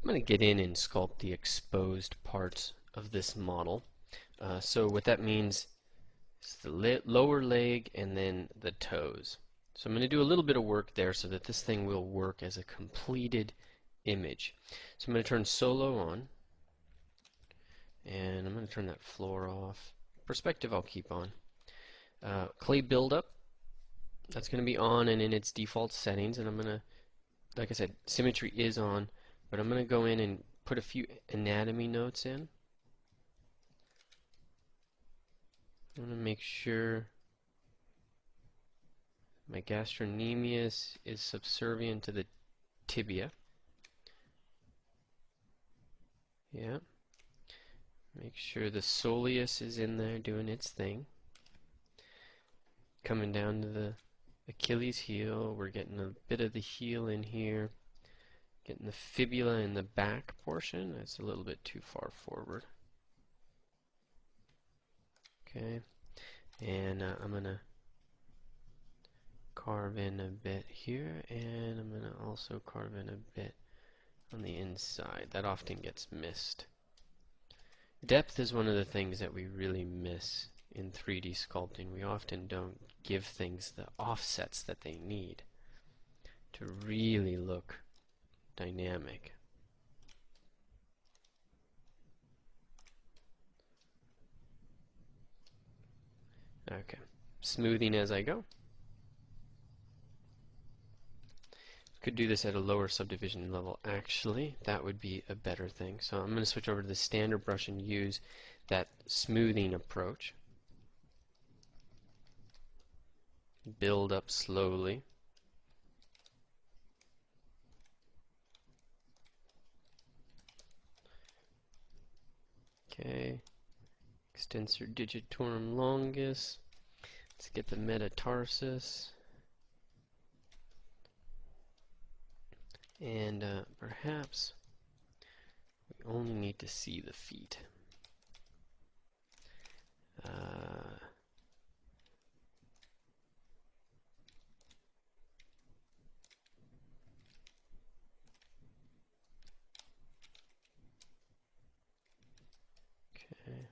I'm going to get in and sculpt the exposed parts of this model. So what that means is the lower leg and then the toes. So I'm going to do a little bit of work there so that this thing will work as a completed image. So I'm going to turn solo on, and I'm going to turn that floor off. Perspective I'll keep on. Clay buildup, that's going to be on and in its default settings, and I'm going to, like I said, symmetry is on, but I'm going to go in and put a few anatomy notes in. I'm going to make sure my gastrocnemius is subservient to the tibia. Yeah. Make sure the soleus is in there doing its thing. Coming down to the Achilles heel, we're getting a bit of the heel in here. Getting the fibula in the back portion. That's a little bit too far forward. Okay. And I'm going to carve in a bit here, and I'm going to also carve in a bit on the inside. That often gets missed. Depth is one of the things that we really miss in 3D sculpting. We often don't give things the offsets that they need to really look dynamic. Okay, smoothing as I go. Could do this at a lower subdivision level. Actually, that would be a better thing. So I'm going to switch over to the standard brush and use that smoothing approach. Build up slowly. Okay, extensor digitorum longus. Let's get the metatarsus. And perhaps we only need to see the feet. Okay.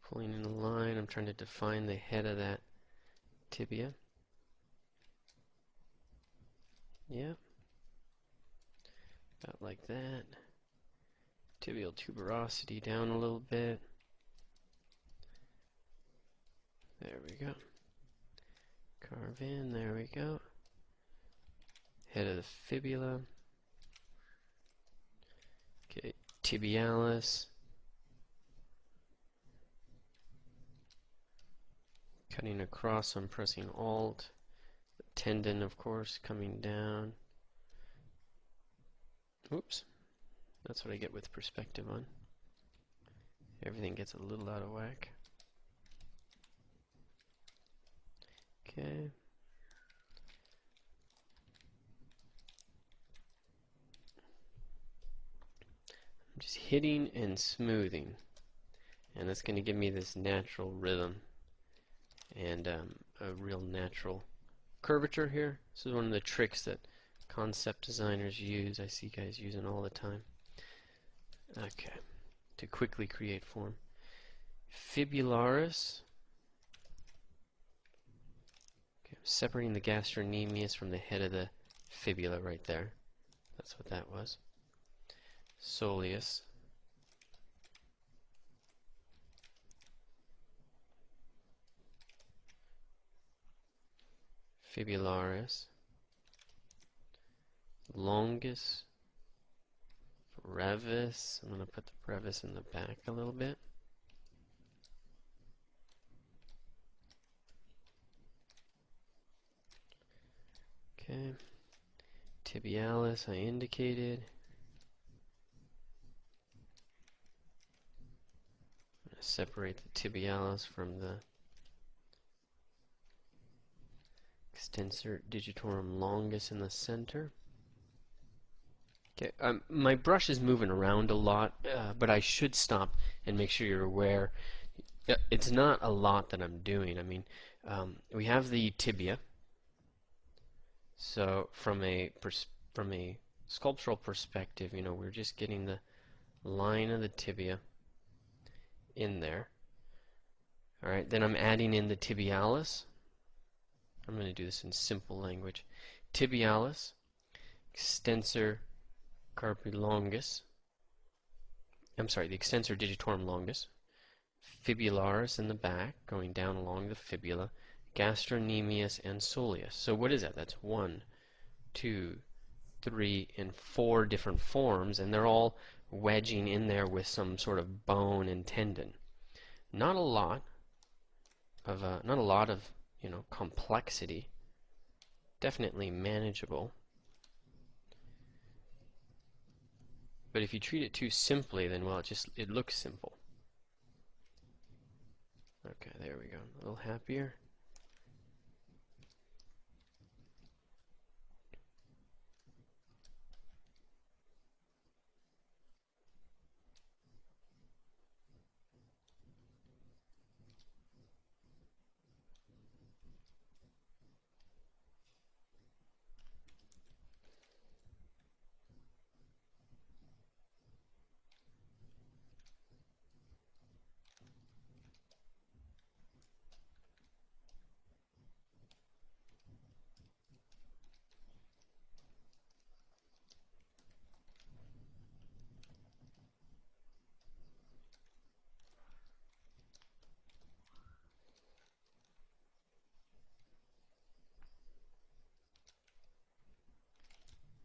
Pulling in a line, I'm trying to define the head of that tibia. Yep. About like that. Tibial tuberosity down a little bit. There we go. Carve in, there we go. Head of the fibula. Okay, tibialis. Cutting across, I'm pressing Alt. The tendon, of course, coming down. Oops. That's what I get with perspective on. Everything gets a little out of whack. Okay. I'm just hitting and smoothing. And that's going to give me this natural rhythm and a real natural curvature here. This is one of the tricks that concept designers use. I see guys using all the time. Okay, to quickly create form. Fibularis. Okay, I'm separating the gastrocnemius from the head of the fibula right there. That's what that was. Soleus. Fibularis. Longus. Brevis. I'm going to put the brevis in the back a little bit. Okay. Tibialis I indicated. I'm going to separate the tibialis from the extensor digitorum longus in the center. Okay, my brush is moving around a lot, but I should stop and make sure you're aware. It's not a lot that I'm doing. I mean, we have the tibia. So from a sculptural perspective, we're just getting the line of the tibia in there. All right, then I'm adding in the tibialis. I'm going to do this in simple language. Tibialis, extensor carpi longus. I'm sorry, the extensor digitorum longus. Fibularis in the back, going down along the fibula. Gastrocnemius and soleus. So what is that? That's 1, 2, 3, and 4 different forms, and they're all wedging in there with some sort of bone and tendon. Not a lot of complexity. Definitely manageable. But if you treat it too simply, then well, it looks simple. Okay, there we go. A little happier.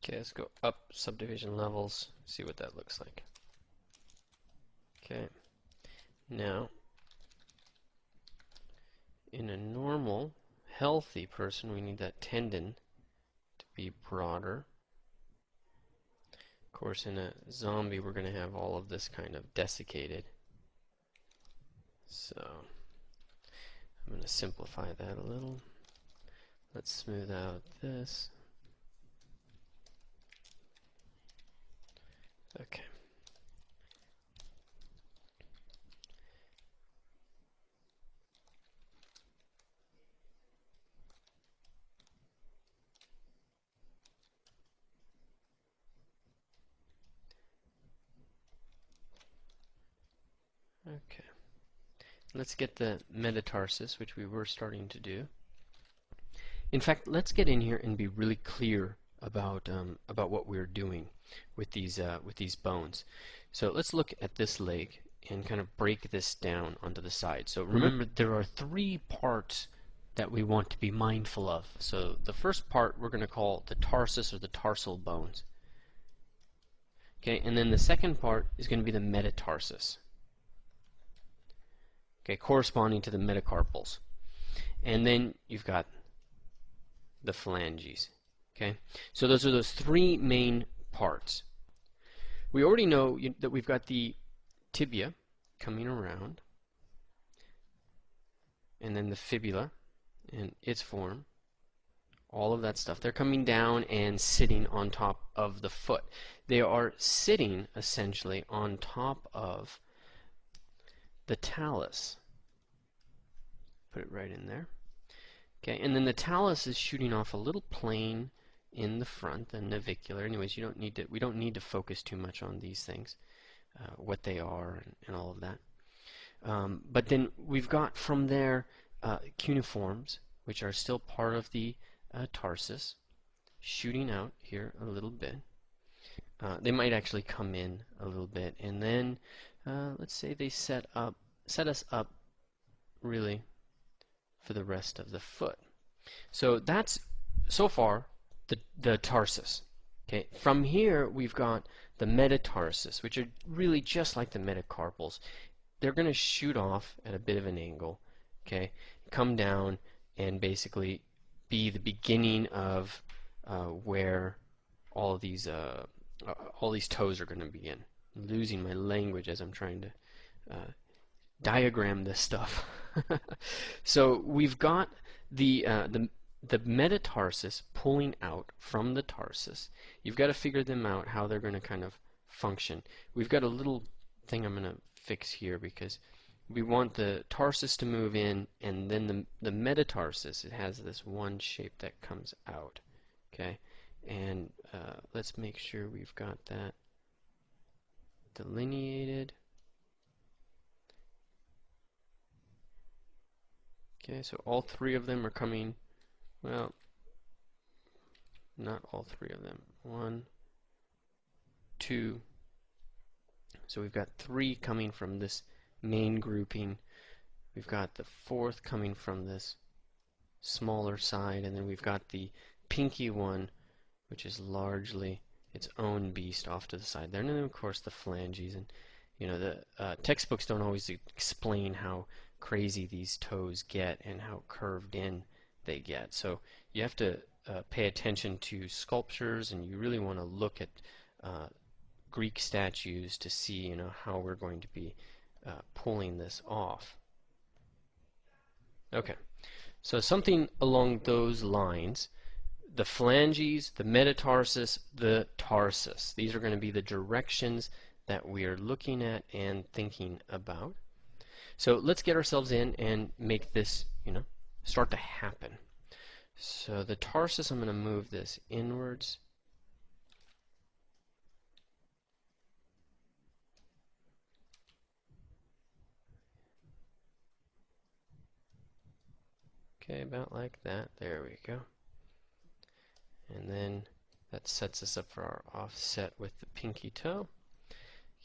Okay, let's go up subdivision levels, see what that looks like. Okay, now in a normal, healthy person, we need that tendon to be broader. Of course, in a zombie, we're going to have all of this kind of desiccated. So I'm going to simplify that a little. Let's smooth out this. Okay. Okay. Let's get the metatarsus, which we were starting to do. In fact, let's get in here and be really clear about what we're doing with these bones. So let's look at this leg and kind of break this down onto the side. So remember, there are 3 parts that we want to be mindful of. So the first part we're going to call the tarsus or the tarsal bones. Okay, and then the second part is going to be the metatarsus. Okay, corresponding to the metacarpals. And then you've got the phalanges. Okay, so those are those 3 main parts. We already know that we've got the tibia coming around, and then the fibula and its form, all of that stuff. They're coming down and sitting on top of the foot. They are sitting essentially on top of the talus. Put it right in there. Okay, and then the talus is shooting off a little plane in the front, the navicular. Anyways, we don't need to focus too much on these things, what they are and all of that. But then we've got from there cuneiforms, which are still part of the tarsus, shooting out here a little bit. They might actually come in a little bit, and then let's say they set us up really for the rest of the foot. So that's so far the tarsus. Okay, from here we've got the metatarsus, which are really just like the metacarpals. They're going to shoot off at a bit of an angle, okay, come down and basically be the beginning of where all these toes are going to begin. I'm losing my language as I'm trying to diagram this stuff. So we've got the metatarsus pulling out from the tarsus. You've got to figure them out, how they're going to kind of function. We've got a little thing I'm going to fix here because we want the tarsus to move in, and then the metatarsus, it has this one shape that comes out. Okay, and let's make sure we've got that delineated. Okay, so all three of them are coming, well, not all three of them. 1, 2. So we've got 3 coming from this main grouping. We've got the 4th coming from this smaller side, and then we've got the pinky one, which is largely its own beast off to the side there. And then of course the phalanges, and the textbooks don't always explain how crazy these toes get and how curved in they get. So you have to pay attention to sculptures, and you really want to look at Greek statues to see how we're going to be pulling this off. Okay, so something along those lines. The phalanges, the metatarsus, the tarsus. These are going to be the directions that we are looking at and thinking about. So let's get ourselves in and make this, start to happen. So the tarsus, I'm going to move this inwards. Okay, about like that. There we go. And then that sets us up for our offset with the pinky toe.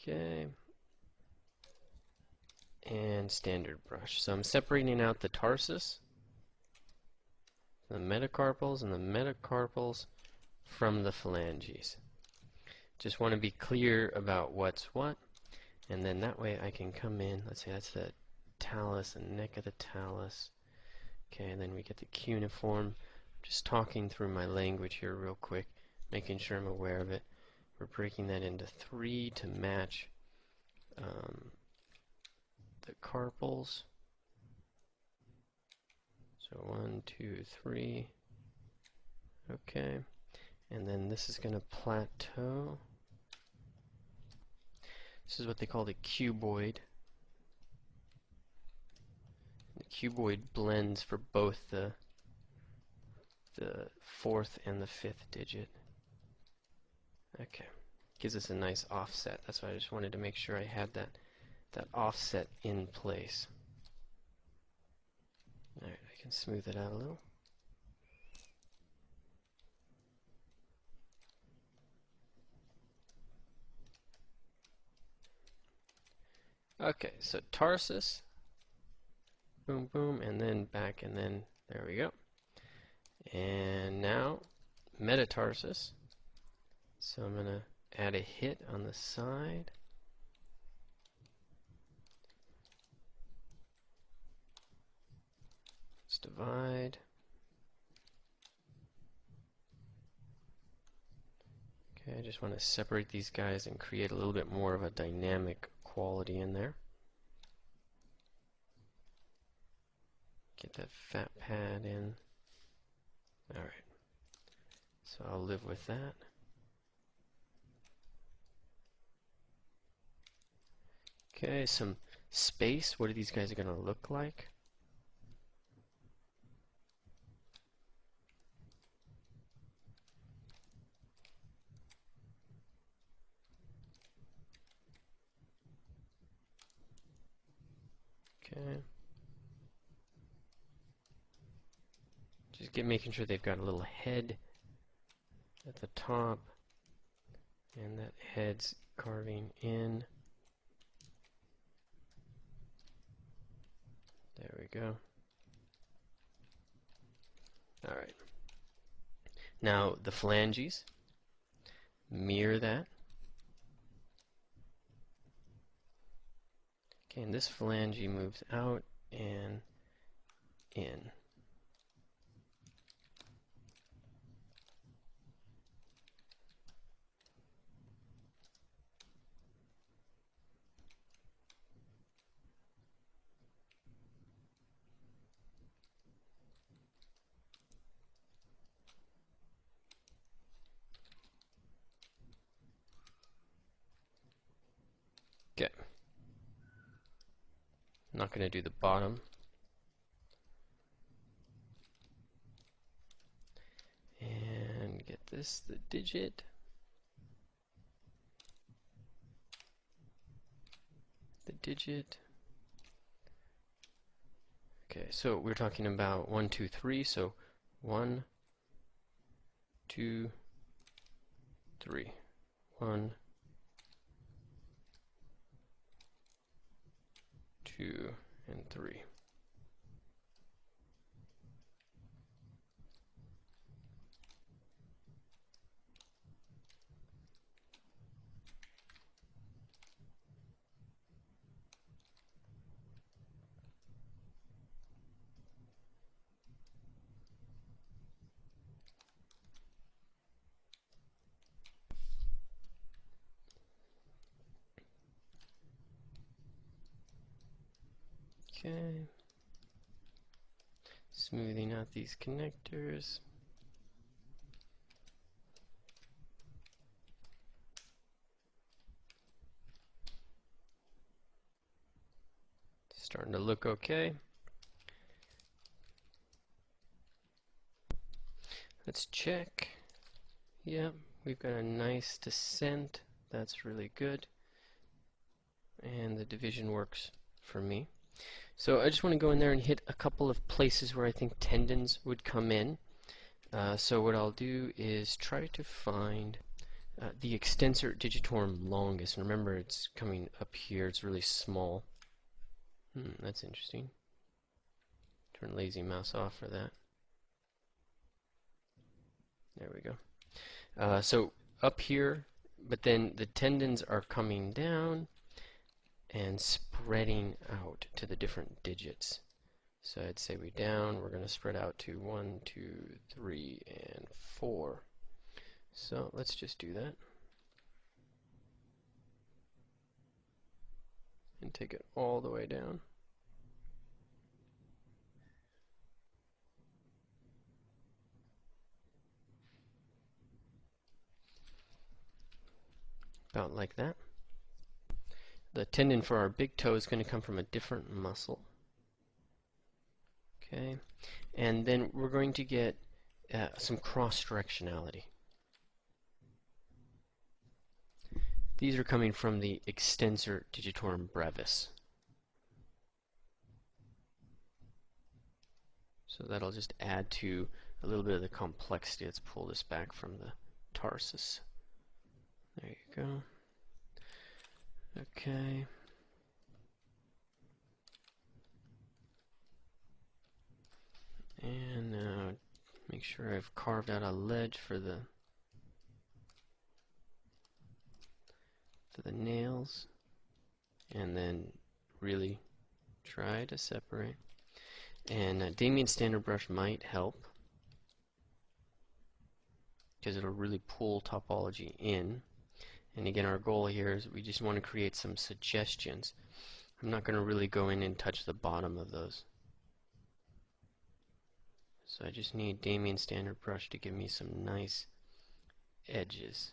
Okay. And standard brush. So I'm separating out the tarsus, the metacarpals, and the metacarpals from the phalanges. Just want to be clear about what's what, and then that way I can come in. Let's say that's the talus, the neck of the talus. Okay, and then we get the cuneiform. Just talking through my language here real quick, making sure I'm aware of it. We're breaking that into 3 to match the carpals. So 1, 2, 3. Okay, and then this is going to plateau. This is what they call the cuboid. The cuboid blends for both the 4th and the 5th digit. Okay, gives us a nice offset. That's why I just wanted to make sure I had that offset in place. Alright, I can smooth it out a little. Okay, so tarsus, boom, boom, and then back, and then there we go. And now metatarsus. So I'm going to add a hit on the side. Let's divide. Okay, I just want to separate these guys and create a little bit more of a dynamic quality in there. Get that fat pad in. Alright, so I'll live with that. Okay, some space. What are these guys going to look like? Okay. Just making sure they've got a little head at the top, and that head's carving in. There we go. Alright. Now the phalanges, mirror that. Okay, and this phalange moves out and in. Okay. I'm not going to do the bottom. And this the digit? The digit. Okay, so we're talking about 1, 2, 3. So 1, 2, 3. 1, 2, and 3. Okay. Smoothing out these connectors. Starting to look okay. Let's check. Yep, we've got a nice descent. That's really good. And the division works for me. So I just want to go in there and hit a couple of places where I think tendons would come in. So what I'll do is try to find the extensor digitorum longus. And remember, it's coming up here. It's really small. That's interesting. Turn lazy mouse off for that. There we go. So up here, but then the tendons are coming down and spreading out to the different digits. So I'd say we're going to spread out to 1, 2, 3, and 4. So let's just do that. And take it all the way down. About like that. The tendon for our big toe is going to come from a different muscle. Okay, and then we're going to get some cross-directionality. These are coming from the extensor digitorum brevis. So that'll just add to a little bit of the complexity. Let's pull this back from the tarsus. There you go. Okay. And now make sure I've carved out a ledge for the nails, and then really try to separate. And Damien standard brush might help because it'll really pull topology in. And again, our goal here is we just want to create some suggestions. I'm not going to really go in and touch the bottom of those. So I just need Damien standard brush to give me some nice edges.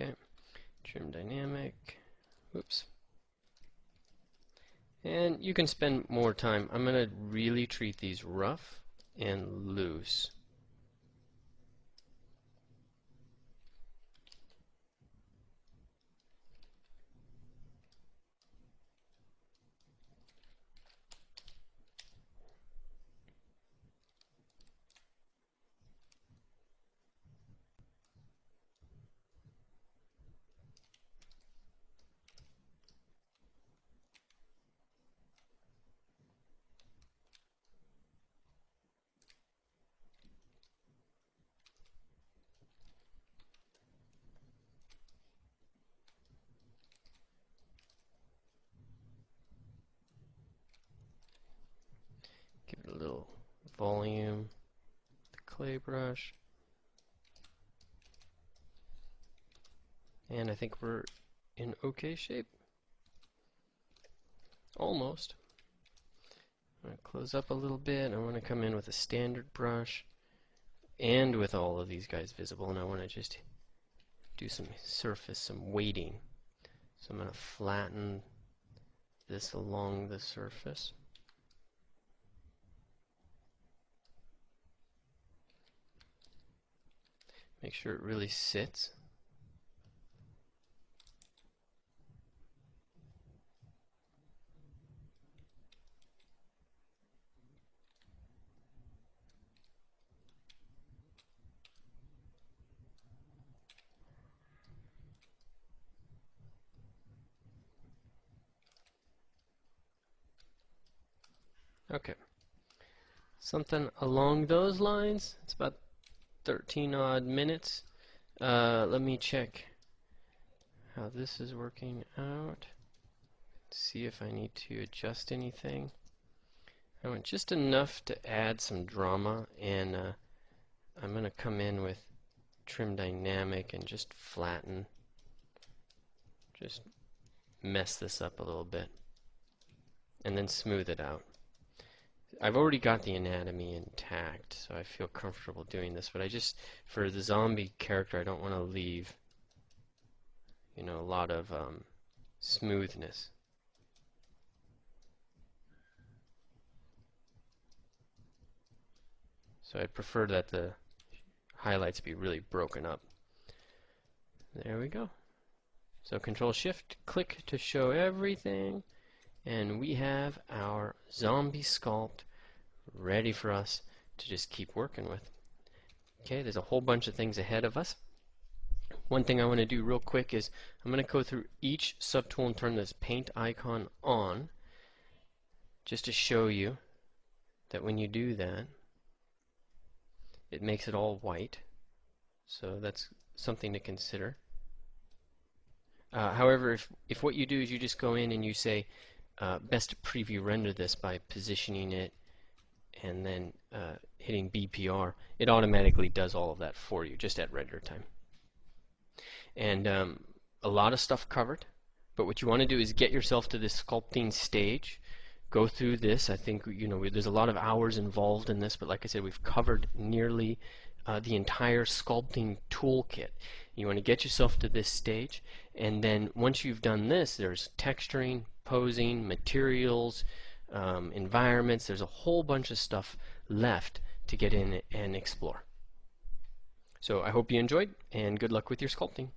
Okay, trim dynamic. Oops. And you can spend more time. I'm going to really treat these rough and loose. Give it a little volume, the clay brush. And I think we're in okay shape. Almost. I'm going to close up a little bit. I want to come in with a standard brush and with all of these guys visible, and I want to just do some surface, some weighting. So I'm going to flatten this along the surface. Make sure it really sits. Okay. Something along those lines. It's about 13 odd minutes. Let me check how this is working out. See if I need to adjust anything. I want just enough to add some drama, and I'm going to come in with trim dynamic and just flatten. Just mess this up a little bit. And then smooth it out. I've already got the anatomy intact, so I feel comfortable doing this, but I just, for the zombie character, I don't want to leave, you know, a lot of smoothness. So I prefer that the highlights be really broken up. There we go. So Control Shift, click to show everything, and we have our zombie sculpt ready for us to just keep working with. Okay, there's a whole bunch of things ahead of us. One thing I want to do real quick is I'm going to go through each subtool and turn this paint icon on, just to show you that when you do that, it makes it all white. So that's something to consider. However, if what you do is you just go in and you say best preview render this by positioning it and then hitting BPR, it automatically does all of that for you just at render time. And a lot of stuff covered, but what you want to do is get yourself to this sculpting stage. Go through this. I think, you know, there's a lot of hours involved in this, but like I said, we've covered nearly the entire sculpting toolkit. You want to get yourself to this stage, and then once you've done this, there's texturing, posing, materials, environments. There's a whole bunch of stuff left to get in and explore. So I hope you enjoyed, and good luck with your sculpting.